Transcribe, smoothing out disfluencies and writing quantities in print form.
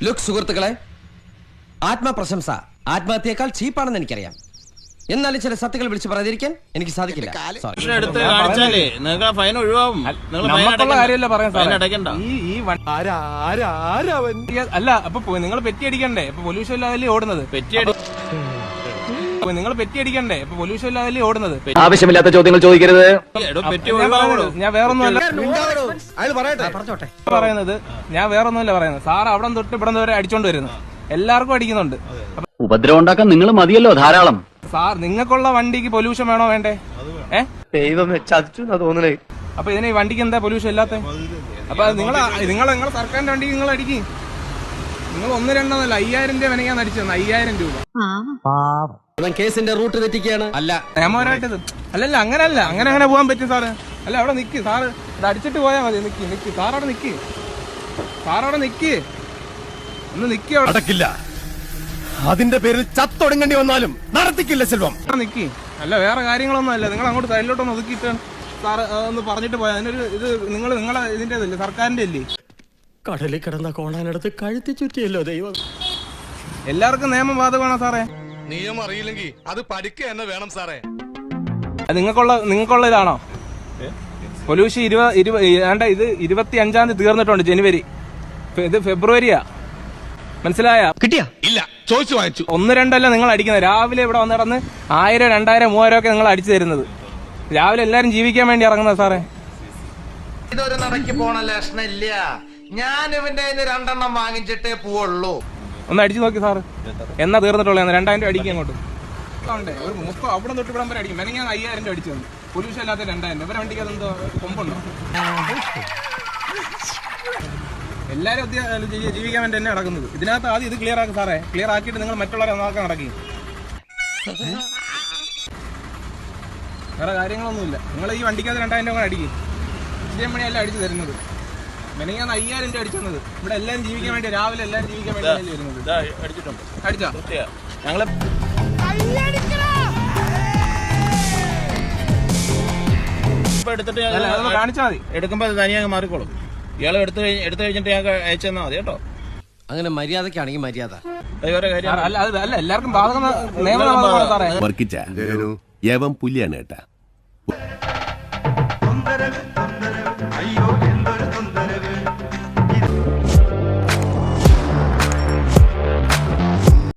Look സുഹൃത്തുക്കളെ, ആത്മപ്രശംസ ആത്മഹത്യയേക്കാൾ ചീപ്പാണെന്ന് എനിക്കറിയാം. എന്നാലും ചില സത്യങ്ങൾ വിളിച്ചു പറയാതിരിക്കാൻ എനിക്ക് സാധിക്കില്ല. അല്ല, അപ്പൊ നിങ്ങൾ പെറ്റി അടിക്കണ്ടേ? ഇപ്പൊ പൊല്യൂഷൻ ഇല്ലാതെ ഓടുന്നത്. നിങ്ങൾ പെറ്റി അടിക്കണ്ടേ? ഇപ്പൊ പൊല്യൂഷൻ ഇല്ലാതെ ഓടുന്നത്. ആവശ്യമില്ലാത്ത ചോദ്യങ്ങൾ ചോദിക്കരുത്. ഞാൻ വേറൊന്നുമല്ല പറയുന്നത്. ഞാൻ വേറൊന്നുമല്ല പറയുന്നത്. സാർ അവിടെ തൊട്ട് ഇവിടെ വരെ അടിച്ചോണ്ട് വരുന്നത്. എല്ലാവർക്കും അടിക്കുന്നുണ്ട്. ഉപദ്രവം ഉണ്ടാക്കാൻ നിങ്ങൾ മതിയല്ലോ ധാരാളം. സാർ, നിങ്ങൾക്കുള്ള വണ്ടിക്ക് പൊല്യൂഷൻ വേണോ വേണ്ടേ? ദൈവമേ, ചതിച്ചു തോന്നണേ. അപ്പൊ ഇതിന് ഈ വണ്ടിക്ക് എന്താ പൊല്യൂഷൻ ഇല്ലാത്ത? അപ്പൊ നിങ്ങൾ സർക്കാരിന്റെ വണ്ടിക്ക് നിങ്ങൾ അടിക്കും. നിങ്ങൾ 1-2 5000 രൂപ മെനങ്ങാൻ അടിച്ചു. 5000 രൂപ കേസിന്റെ റൂട്ട് തെറ്റിക്കുകയാണ്. അല്ല, നിയമപരമായിട്ടത് അല്ലല്ല. അങ്ങനെ പോകാൻ പറ്റും സാറ്. അല്ല, അവിടെ നിക്ക് സാറ്. ഇത് അടിച്ചിട്ട് പോയാൽ മതി. നിക്ക് സാറവിടെ നിക്ക്. ഒന്ന് നിക്ക്. നടക്കില്ല. അതിന്റെ പേരിൽ ചത്തൊടുങ്ങേണ്ടി വന്നാലും നടത്തിക്കില്ല സെൽവം. നിക്ക്. അല്ല, വേറെ കാര്യങ്ങളൊന്നും അല്ല. നിങ്ങൾ അങ്ങോട്ട് സൈഡിലോട്ടൊന്ന് ഒതുക്കിയിട്ട് സാറ് ഒന്ന് പറഞ്ഞിട്ട് പോയാൽ അതിനൊരു ഇത് നിങ്ങളെ ഇതിന്റെ അല്ലേ, സർക്കാരിന്റെ അല്ലേ? കടലിൽ കിടന്ന കോണാനടുത്ത് കഴുത്തി ചുറ്റിയല്ലോ ദൈവം. എല്ലാവർക്കും നിയമം ബാധകമാണോ സാറേ? നിയമം അറിയില്ലെങ്കിൽ അത് പഠിക്കുക തന്നെ വേണം സാറേ. നിങ്ങൾക്കുള്ള ഇതാണോ പൊല്യൂഷൻ? ഇത് 25-ാം തീയതി തീർന്നിട്ടുണ്ട്. ജനുവരി. ഇത് ഫെബ്രുവരിയാ. മനസ്സിലായ? കിട്ടിയാ? ഇല്ല, ചോദിച്ചു വാങ്ങിച്ചു. 1-2 നിങ്ങൾ അടിക്കുന്നത്. രാവിലെ ഇവിടെ വന്ന് കിടന്ന് 1000, 2000, 3000 ഒക്കെ നിങ്ങൾ അടിച്ചു തരുന്നത്. രാവിലെ എല്ലാരും ജീവിക്കാൻ വേണ്ടി ഇറങ്ങുന്നത് സാറേ. ഇതൊരു നടക്കി പോണ ലക്ഷണില്ല. ഞാൻ ഇവന്റെ 2 വാങ്ങിച്ചിട്ടേ പോവുള്ളൂ. ഒന്ന് അടിച്ചു നോക്കി സാറ്. എന്നാ തീർന്നിട്ടുള്ള 2000 അടിക്കും അങ്ങോട്ട്. ഒരു 30 അവിടെ തൊട്ട് ഇവിടം വരെ അടിക്കും. മെനങ്ങാൻ 5000 അടിച്ചു വന്നു. പൊല്യൂഷൻ അല്ലാത്ത 2000. ഇവരെ വണ്ടിക്ക് അതെന്തോ കൊമ്പുണ്ടോ? എല്ലാരും ജീവിക്കാൻ വേണ്ടി തന്നെ നടക്കുന്നത്. ഇതിനകത്ത് ആദ്യം ഇത് ക്ലിയർ ആക്കി സാറേ. ക്ലിയർ ആക്കിയിട്ട് നിങ്ങൾ മറ്റുള്ളവരെ നോക്കാൻ നടക്കി. വേറെ കാര്യങ്ങളൊന്നുമില്ല. നിങ്ങൾ ഈ വണ്ടിക്കകത്ത് 2000 രൂപ അടിക്കും. ഇതേ മണിയല്ല അടിച്ചു തരുന്നത്. മെനങ്ങാൻ 5000 രൂപ അടിച്ചു തന്നത്. ഇവിടെ എല്ലാവരും ജീവിക്കാൻ വേണ്ടി, രാവിലെ എല്ലാവരും ജീവിക്കാൻ വേണ്ടി വരുന്നത്. അടിച്ചോ? ഞങ്ങള് കാണിച്ചാൽ മതി. എടുക്കുമ്പോ തനിയാ മാറിക്കോളും. ഇയാളെ എടുത്തു കഴിഞ്ഞിട്ട് ഞാൻ അയച്ചു തന്നാ മതി കേട്ടോ. അങ്ങനെ മര്യാദക്കാണെങ്കിൽ മര്യാദ. അല്ല, എല്ലാവർക്കും ബാധകം നിയമമാണ് സാറേ. യവൻ പുലിയാണ് കേട്ടാ.